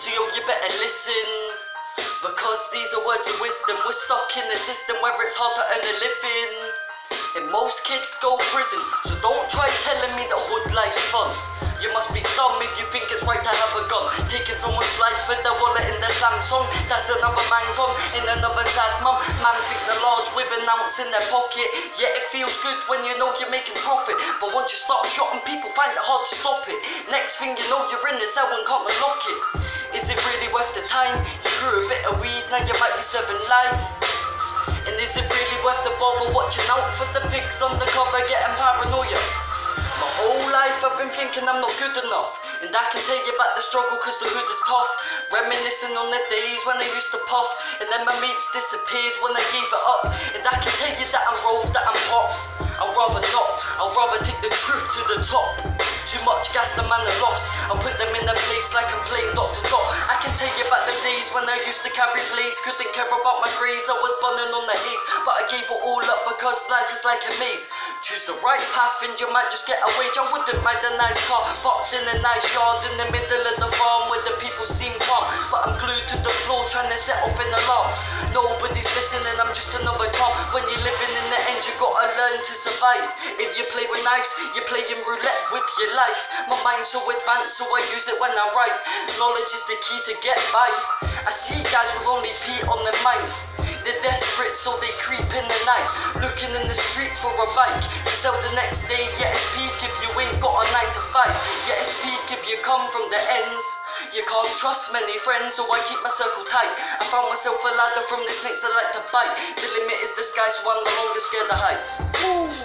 so yo, you better listen. Because these are words of wisdom. We're stuck in the system where it's hard to earn a living. And most kids go prison, so don't try telling me that hood life's fun. You must be dumb if you think it's right to have a gun. Taking someone's life for the wallet in the Samsung. That's another man gone in another sad mum. Man think they're large with an ounce in their pocket. Yeah, it feels good when you know you're making profit, but once you start shotting people, find it hard to stop it. Next thing you know, you're in the cell and can't unlock it. Is it really worth the time? You grew a bit of weed, now you might be serving life. And is it really worth the bother watching out for the pigs undercover getting paranoia? My whole life I've been thinking I'm not good enough, and I can tell you about the struggle cause the hood is tough. Reminiscing on the days when I used to puff, and then my mates disappeared when I gave it up. And I can tell you that I'm rolled, that I'm hot. I'd rather not, I'd rather take the truth to the top. Too much gas the man I lost, I'll put them in their place like I'm playing dot to dot. I can tell you about the days when I used to carry blades, couldn't care about my grades, I was bunning on the haze. But I gave it all up because life is like a maze. Choose the right path and you might just get a wage. I wouldn't mind a nice car, parked in a nice yard in the middle of the farm where the people seem calm. But I'm glued to the floor trying to set off an alarm. Nobody's listening, I'm just another child. When you're living in the end, you gotta learn to survive. If you play with knives, you're playing roulette with your life. My mind's so advanced, so I use it when I write. Knowledge is the key to get by. I see guys with only P on their mind. They're desperate, so they creep in the night, looking in the street for a bike to sell the next day. Yeah, it's peak if you ain't got a 9 to 5. Yeah, it's peak if you come from the ends. You can't trust many friends, so I keep my circle tight. I found myself a ladder from the snakes I like to bite. The limit is the sky, so I'm no longer scared of heights. Ooh.